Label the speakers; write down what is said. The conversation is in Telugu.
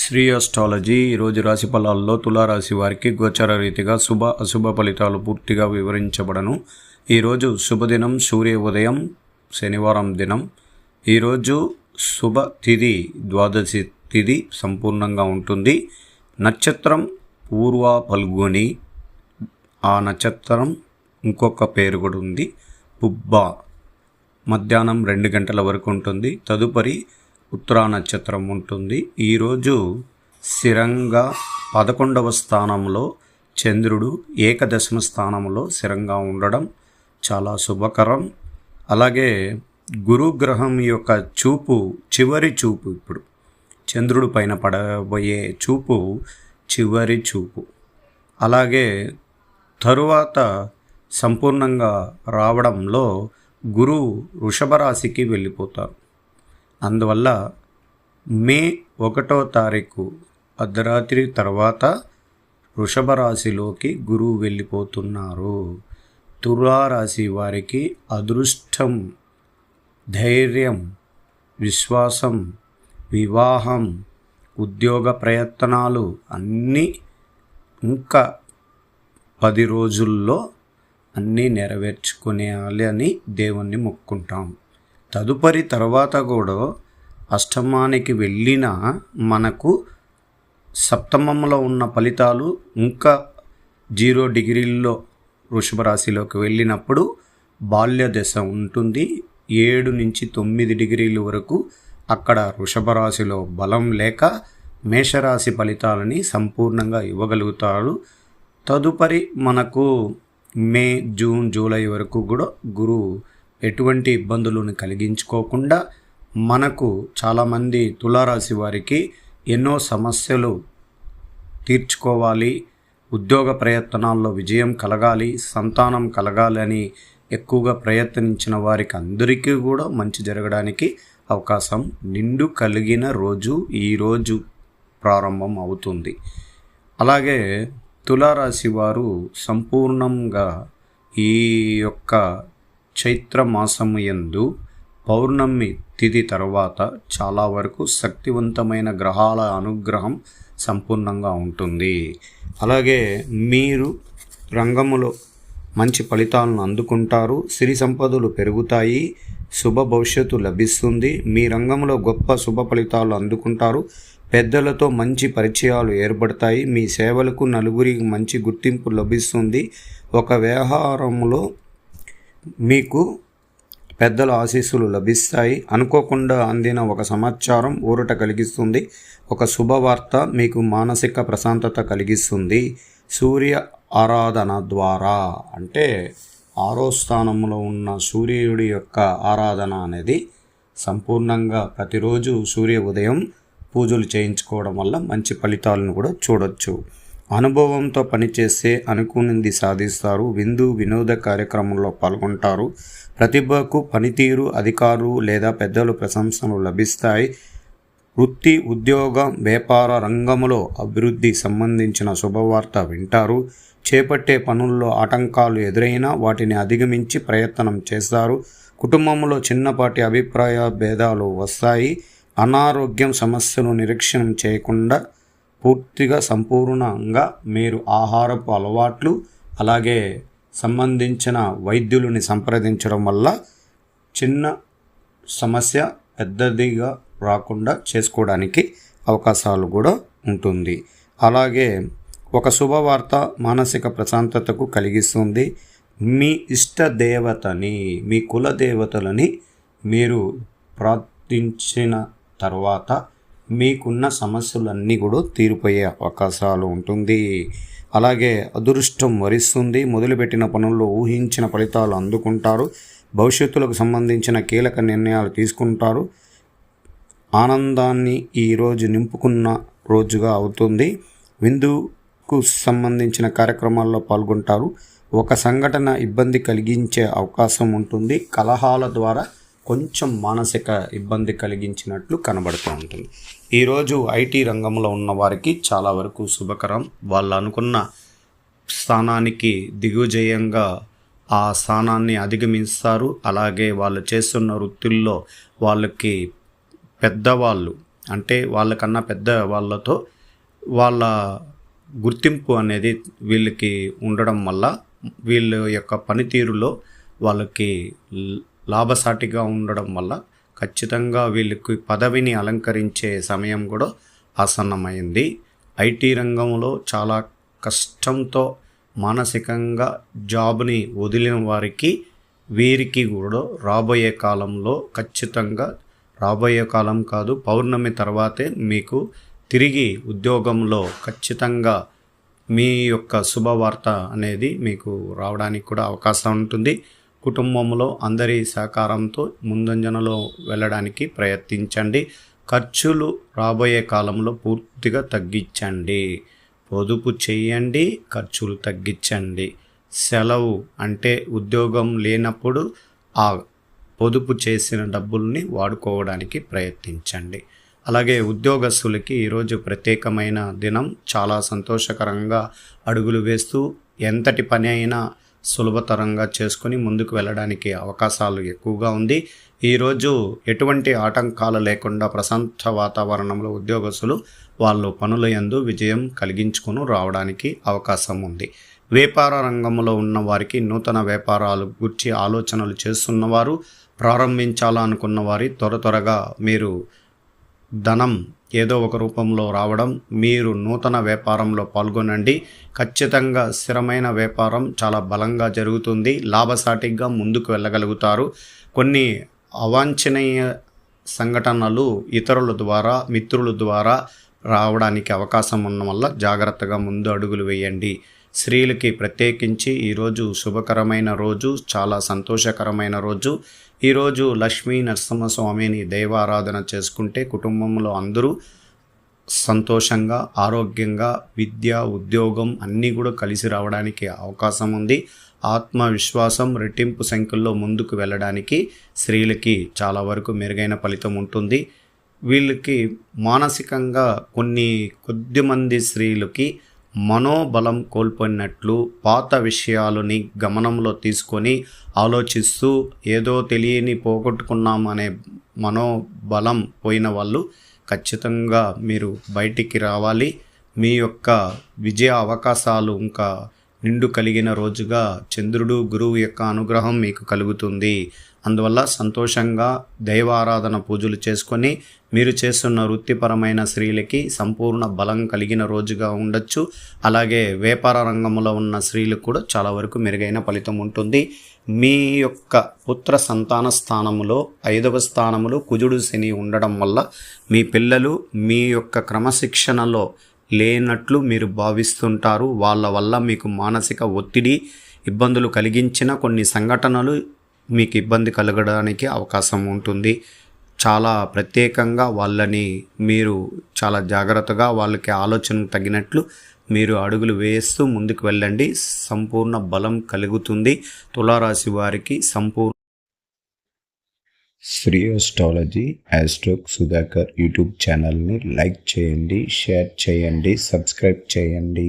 Speaker 1: శ్రీ అస్ట్రాలజీ ఈరోజు రాశి ఫలాల్లో తులారాశి వారికి గోచర రీతిగా శుభ అశుభ ఫలితాలు పూర్తిగా వివరించబడను. ఈరోజు శుభదినం సూర్య ఉదయం శనివారం దినం. ఈరోజు శుభ తిథి ద్వాదశి తిథి సంపూర్ణంగా ఉంటుంది. నక్షత్రం పూర్వ ఫల్గుని. ఆ నక్షత్రం ఇంకొక పేరు కూడా ఉంది, పుబ్బ. మధ్యాహ్నం 2 గంటల వరకు ఉంటుంది. తదుపరి ఉత్తరా నక్షత్రం ఉంటుంది. ఈరోజు స్థిరంగా 11వ స్థానంలో చంద్రుడు ఏకదశమ స్థానంలో స్థిరంగా ఉండడం చాలా శుభకరం. అలాగే గురుగ్రహం యొక్క చూపు, చివరి చూపు, ఇప్పుడు చంద్రుడి పైన పడబోయే చూపు చివరి చూపు. అలాగే తరువాత సంపూర్ణంగా రావడంలో గురువు వృషభ రాశికి వెళ్ళిపోతారు. అందువల్ల మే 1వ తారీఖు అర్ధరాత్రి తర్వాత వృషభ రాశిలోకి గురువు వెళ్ళిపోతున్నారు. తులారాశి వారికి అదృష్టం, ధైర్యం, విశ్వాసం, వివాహం, ఉద్యోగ ప్రయత్నాలు అన్నీ ఇంకా 10 రోజుల్లో అన్నీ నెరవేర్చుకునేయాలి అని దేవుణ్ణి మొక్కుంటాం. తదుపరి తర్వాత కూడా అష్టమానికి వెళ్ళిన మనకు సప్తమంలో ఉన్న ఫలితాలు ఇంకా 0 డిగ్రీల్లో వృషభ రాశిలోకి వెళ్ళినప్పుడు బాల్య దశ ఉంటుంది. 7 నుంచి 9 డిగ్రీల వరకు అక్కడ వృషభ రాశిలో బలం లేక మేషరాశి ఫలితాలని సంపూర్ణంగా ఇవ్వగలుగుతారు. తదుపరి మనకు మే, జూన్, జూలై వరకు కూడా గురువు ఎటువంటి ఇబ్బందులను కలిగించుకోకుండా మనకు చాలామంది తులారాశి వారికి ఎన్నో సమస్యలు తీర్చుకోవాలి, ఉద్యోగ ప్రయత్నాల్లో విజయం కలగాలి, సంతానం కలగాలి అని ఎక్కువగా ప్రయత్నించిన వారికి అందరికీ కూడా మంచి జరగడానికి అవకాశం నిండు కలిగిన రోజు ఈరోజు ప్రారంభం అవుతుంది. అలాగే తులారాశి వారు సంపూర్ణంగా ఈ యొక్క చైత్ర మాసము యందు పౌర్ణమి తిథి తర్వాత చాలా వరకు శక్తివంతమైన గ్రహాల అనుగ్రహం సంపూర్ణంగా ఉంటుంది. అలాగే మీరు రంగములో మంచి ఫలితాలను అందుకుంటారు, సిరి సంపదలు పెరుగుతాయి, శుభ భవిష్యత్తు లభిస్తుంది. మీ రంగంలో గొప్ప శుభ ఫలితాలు అందుకుంటారు, పెద్దలతో మంచి పరిచయాలు ఏర్పడతాయి, మీ సేవలకు నలుగురికి మంచి గుర్తింపు లభిస్తుంది. ఒక వ్యవహారంలో మీకు పెద్దల ఆశీస్సులు లభిస్తాయి. అనుకోకుండా అందిన ఒక సమాచారం ఊరట కలిగిస్తుంది. ఒక శుభవార్త మీకు మానసిక ప్రశాంతత కలిగిస్తుంది. సూర్య ఆరాధన ద్వారా, అంటే 6వ స్థానంలో ఉన్న సూర్యుడి యొక్క ఆరాధన అనేది సంపూర్ణంగా ప్రతిరోజు సూర్య ఉదయం పూజలు చేయించుకోవడం వల్ల మంచి ఫలితాలను కూడా చూడొచ్చు. అనుభవంతో పనిచేస్తే అనుకున్నది సాధిస్తారు. విందు వినోద కార్యక్రమంలో పాల్గొంటారు. ప్రతిభకు పనితీరు, అధికారులు లేదా పెద్దలు ప్రశంసలు లభిస్తాయి. వృత్తి, ఉద్యోగ, వ్యాపార రంగంలో అభివృద్ధి సంబంధించిన శుభవార్త వింటారు. చేపట్టే పనుల్లో ఆటంకాలు ఎదురైనా వాటిని అధిగమించి ప్రయత్నం చేస్తారు. కుటుంబంలో చిన్నపాటి అభిప్రాయ భేదాలు వస్తాయి. అనారోగ్యం సమస్యలు నిరీక్షణం చేయకుండా పూర్తిగా సంపూర్ణంగా మీరు ఆహారపు అలవాట్లు అలాగే సంబంధించిన వైద్యులని సంప్రదించడం వల్ల చిన్న సమస్య పెద్దదిగా రాకుండా చేసుకోవడానికి అవకాశాలు కూడా ఉంటుంది. అలాగే ఒక శుభవార్త మానసిక ప్రశాంతతకు కలిగిస్తుంది. మీ ఇష్ట దేవతని, మీ కుల దేవతలని మీరు ప్రార్థించిన తర్వాత మీకున్న సమస్యలన్నీ కూడా తీరిపోయే అవకాశాలు ఉంటుంది. అలాగే అదృష్టం వరిస్తుంది. మొదలుపెట్టిన పనుల్లో ఊహించిన ఫలితాలు అందుకుంటారు. భవిష్యత్తులకు సంబంధించిన కీలక నిర్ణయాలు తీసుకుంటారు. ఆనందాన్ని ఈరోజు నింపుకున్న రోజుగా అవుతుంది. విందుకు సంబంధించిన కార్యక్రమాల్లో పాల్గొంటారు. ఒక సంఘటన ఇబ్బంది కలిగించే అవకాశం ఉంటుంది. కలహాల ద్వారా కొంచెం మానసిక ఇబ్బంది కలిగించినట్లు కనబడుతూ ఉంటుంది. ఈరోజు ఐటీ రంగంలో ఉన్న వారికి చాలా వరకు శుభకరం. వాళ్ళు అనుకున్న స్థానానికి దిగ్విజయంగా ఆ స్థానాన్ని అధిగమిస్తారు. అలాగే వాళ్ళు చేస్తున్న వృత్తుల్లో వాళ్ళకి పెద్దవాళ్ళు అంటే వాళ్ళకన్నా పెద్ద వాళ్ళతో వాళ్ళ గుర్తింపు అనేది వీళ్ళకి ఉండడం వల్ల వీళ్ళ యొక్క పనితీరులో వాళ్ళకి లాభసాటిగా ఉండడం వల్ల ఖచ్చితంగా వీళ్ళకి పదవిని అలంకరించే సమయం కూడా ఆసన్నమైంది. ఐటీ రంగంలో చాలా కష్టంతో మానసికంగా జాబ్ని వదిలిన వారికి వీరికి కూడా రాబోయే కాలంలో ఖచ్చితంగా, రాబోయే కాలం కాదు, పౌర్ణమి తర్వాతే మీకు తిరిగి ఉద్యోగంలో ఖచ్చితంగా మీ యొక్క శుభవార్త అనేది మీకు రావడానికి కూడా అవకాశం ఉంటుంది. కుటుంబంలో అందరి సహకారంతో ముందంజనలో వెళ్ళడానికి ప్రయత్నించండి. ఖర్చులు రాబోయే కాలంలో పూర్తిగా తగ్గించండి. పొదుపు చేయండి, ఖర్చులు తగ్గించండి. సెలవు అంటే ఉద్యోగం లేనప్పుడు ఆ పొదుపు చేసిన డబ్బుల్ని వాడుకోవడానికి ప్రయత్నించండి. అలాగే ఉద్యోగస్తులకి ఈరోజు ప్రత్యేకమైన దినం. చాలా సంతోషకరంగా అడుగులు వేస్తూ ఎంతటి పని అయినా సులభతరంగా చేసుకొని ముందుకు వెళ్ళడానికి అవకాశాలు ఎక్కువగా ఉంది. ఈరోజు ఎటువంటి ఆటంకాలు లేకుండా ప్రశాంత వాతావరణంలో ఉద్యోగస్తులు వాళ్ళు పనుల యందు విజయం కలిగించుకుని రావడానికి అవకాశం ఉంది. వ్యాపార రంగంలో ఉన్న వారికి నూతన వ్యాపారాలు గురించి ఆలోచనలు చేస్తున్నవారు, ప్రారంభించాలనుకున్న వారి త్వరగా మీరు ధనం ఏదో ఒక రూపంలో రావడం, మీరు నూతన వ్యాపారంలో పాల్గొనండి. ఖచ్చితంగా స్థిరమైన వ్యాపారం చాలా బలంగా జరుగుతుంది. లాభసాటిగా ముందుకు వెళ్ళగలుగుతారు. కొన్ని అవాంఛనీయ సంఘటనలు ఇతరుల ద్వారా, మిత్రుల ద్వారా రావడానికి అవకాశం ఉన్న వల్ల జాగ్రత్తగా ముందు అడుగులు వేయండి. స్త్రీలకి ప్రత్యేకించి ఈరోజు శుభకరమైన రోజు, చాలా సంతోషకరమైన రోజు. ఈరోజు లక్ష్మీ నరసింహస్వామిని దైవారాధన చేసుకుంటే కుటుంబంలో అందరూ సంతోషంగా, ఆరోగ్యంగా, విద్య, ఉద్యోగం అన్నీ కూడా కలిసి రావడానికి అవకాశం ఉంది. ఆత్మవిశ్వాసం రెట్టింపు సంఖ్యలో ముందుకు వెళ్ళడానికి స్త్రీలకి చాలా వరకు మెరుగైన ఫలితం ఉంటుంది. వీళ్ళకి మానసికంగా కొద్దిమంది స్త్రీలకి మనోబలం కోల్పోయినట్లు, పాత విషయాలని గమనంలో తీసుకొని ఆలోచిస్తూ ఏదో తెలియని పోగొట్టుకున్నామనే మనోబలం పోయిన వాళ్ళు ఖచ్చితంగా మీరు బయటికి రావాలి. మీ యొక్క విజయ అవకాశాలు ఇంకా నిండు కలిగిన రోజుగా చంద్రుడు, గురువు యొక్క అనుగ్రహం మీకు కలుగుతుంది. అందువల్ల సంతోషంగా దైవారాధన పూజలు చేసుకొని మీరు చేస్తున్న వృత్తిపరమైన స్త్రీలకి సంపూర్ణ బలం కలిగిన రోజుగా ఉండొచ్చు. అలాగే వ్యాపార రంగంలో ఉన్న స్త్రీలకు కూడా చాలా వరకు మెరుగైన ఫలితం ఉంటుంది. మీ యొక్క పుత్ర సంతాన స్థానములో 5వ స్థానములో కుజుడు శని ఉండడం వల్ల మీ పిల్లలు మీ యొక్క క్రమశిక్షణలో లేనట్లు మీరు భావిస్తుంటారు. వాళ్ళ వల్ల మీకు మానసిక ఒత్తిడి, ఇబ్బందులు కలిగించిన కొన్ని సంఘటనలు మీకు ఇబ్బంది కలగడానికి అవకాశం ఉంటుంది. చాలా ప్రత్యేకంగా వాళ్ళని మీరు చాలా జాగ్రత్తగా వాళ్ళకి ఆలోచన తగినట్లు మీరు అడుగులు వేస్తూ ముందుకు వెళ్ళండి. సంపూర్ణ బలం కలుగుతుంది. తులారాశి వారికి సంపూర్ణ
Speaker 2: శ్రీ ఆస్ట్రాలజీ ఆస్ట్రోక్ సుధాకర్ యూట్యూబ్ ఛానల్ని లైక్ చేయండి, షేర్ చేయండి, సబ్స్క్రైబ్ చేయండి.